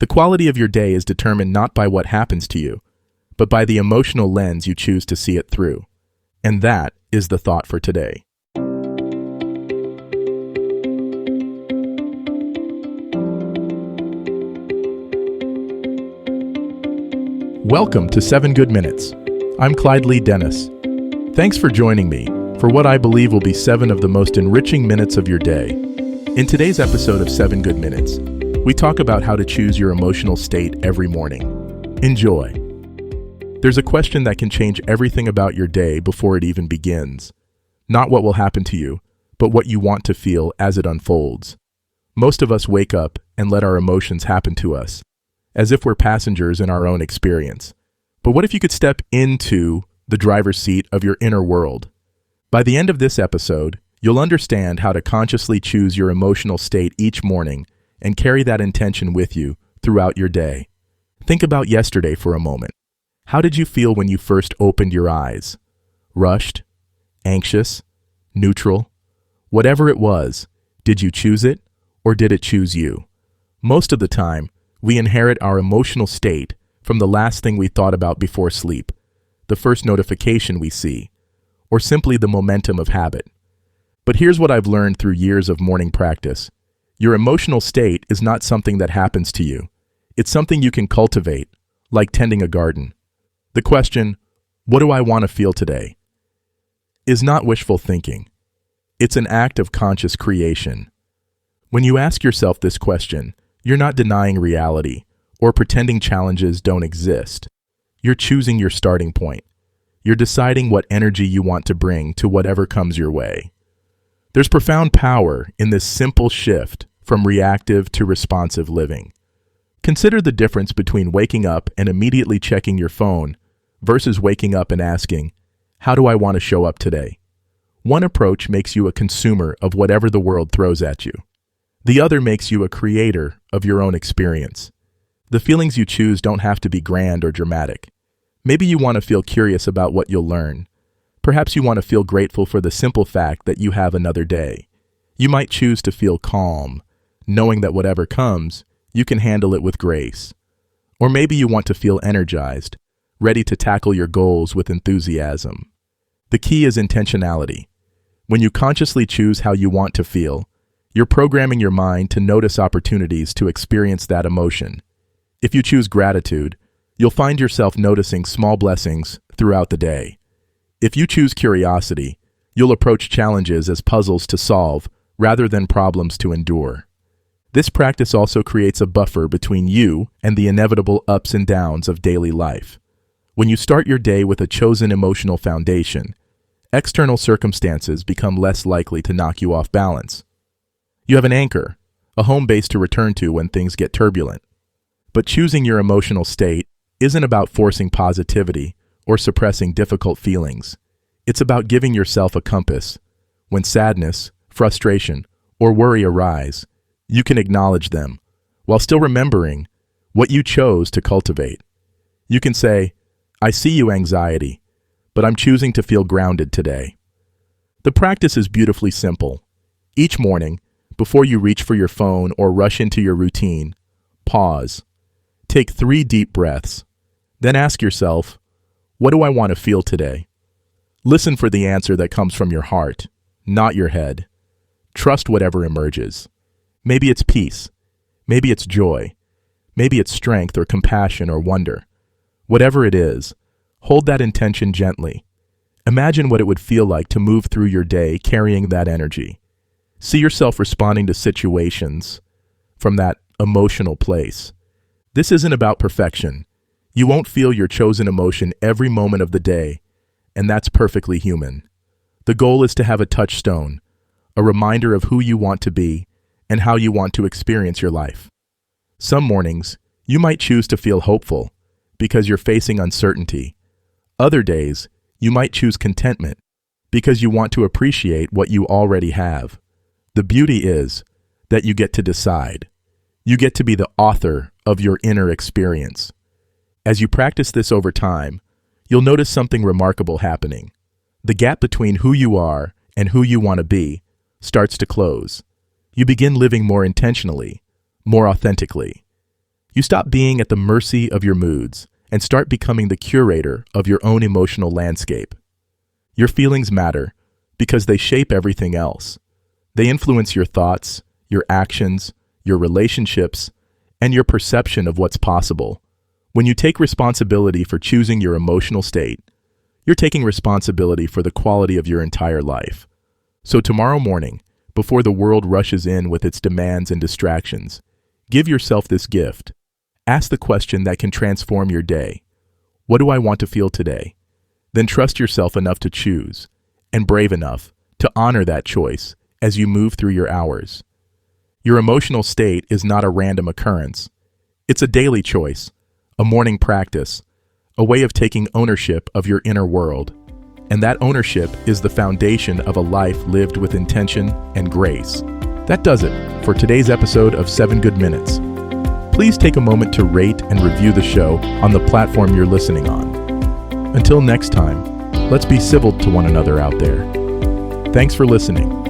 The quality of your day is determined not by what happens to you, but by the emotional lens you choose to see it through. And that is the thought for today. Welcome to 7 Good Minutes. I'm Clyde Lee Dennis. Thanks for joining me for what I believe will be 7 of the most enriching minutes of your day. In today's episode of 7 Good Minutes, we talk about how to choose your emotional state every morning. Enjoy. There's a question that can change everything about your day before it even begins. Not what will happen to you, but what you want to feel as it unfolds. Most of us wake up and let our emotions happen to us, as if we're passengers in our own experience. But what if you could step into the driver's seat of your inner world? By the end of this episode, you'll understand how to consciously choose your emotional state each morning and carry that intention with you throughout your day. Think about yesterday for a moment. How did you feel when you first opened your eyes? Rushed? Anxious? Neutral? Whatever it was, did you choose it or did it choose you? Most of the time, we inherit our emotional state from the last thing we thought about before sleep, the first notification we see, or simply the momentum of habit. But here's what I've learned through years of morning practice. Your emotional state is not something that happens to you. It's something you can cultivate, like tending a garden. The question, what do I want to feel today, is not wishful thinking. It's an act of conscious creation. When you ask yourself this question, you're not denying reality or pretending challenges don't exist. You're choosing your starting point. You're deciding what energy you want to bring to whatever comes your way. There's profound power in this simple shift from reactive to responsive living. Consider the difference between waking up and immediately checking your phone versus waking up and asking, how do I want to show up today? One approach makes you a consumer of whatever the world throws at you. The other makes you a creator of your own experience. The feelings you choose don't have to be grand or dramatic. Maybe you want to feel curious about what you'll learn. Perhaps you want to feel grateful for the simple fact that you have another day. You might choose to feel calm, knowing that whatever comes, you can handle it with grace. Or maybe you want to feel energized, ready to tackle your goals with enthusiasm. The key is intentionality. When you consciously choose how you want to feel, you're programming your mind to notice opportunities to experience that emotion. If you choose gratitude, you'll find yourself noticing small blessings throughout the day. If you choose curiosity, you'll approach challenges as puzzles to solve rather than problems to endure. This practice also creates a buffer between you and the inevitable ups and downs of daily life. When you start your day with a chosen emotional foundation, external circumstances become less likely to knock you off balance. You have an anchor, a home base to return to when things get turbulent. But choosing your emotional state isn't about forcing positivity or suppressing difficult feelings. It's about giving yourself a compass. When sadness, frustration, or worry arise, you can acknowledge them, while still remembering what you chose to cultivate. You can say, I see you, anxiety, but I'm choosing to feel grounded today. The practice is beautifully simple. Each morning, before you reach for your phone or rush into your routine, pause. Take 3 deep breaths. Then ask yourself, what do I want to feel today? Listen for the answer that comes from your heart, not your head. Trust whatever emerges. Maybe it's peace. Maybe it's joy. Maybe it's strength or compassion or wonder. Whatever it is, hold that intention gently. Imagine what it would feel like to move through your day carrying that energy. See yourself responding to situations from that emotional place. This isn't about perfection. You won't feel your chosen emotion every moment of the day, and that's perfectly human. The goal is to have a touchstone, a reminder of who you want to be and how you want to experience your life. Some mornings, you might choose to feel hopeful because you're facing uncertainty. Other days, you might choose contentment because you want to appreciate what you already have. The beauty is that you get to decide. You get to be the author of your inner experience. As you practice this over time, you'll notice something remarkable happening. The gap between who you are and who you want to be starts to close. You begin living more intentionally, more authentically. You stop being at the mercy of your moods and start becoming the curator of your own emotional landscape. Your feelings matter because they shape everything else. They influence your thoughts, your actions, your relationships, and your perception of what's possible. When you take responsibility for choosing your emotional state, you're taking responsibility for the quality of your entire life. So tomorrow morning, before the world rushes in with its demands and distractions, give yourself this gift. Ask the question that can transform your day. What do I want to feel today? Then trust yourself enough to choose, and brave enough to honor that choice as you move through your hours. Your emotional state is not a random occurrence. It's a daily choice, a morning practice, a way of taking ownership of your inner world. And that ownership is the foundation of a life lived with intention and grace. That does it for today's episode of 7 Good Minutes. Please take a moment to rate and review the show on the platform you're listening on. Until next time, let's be civil to one another out there. Thanks for listening.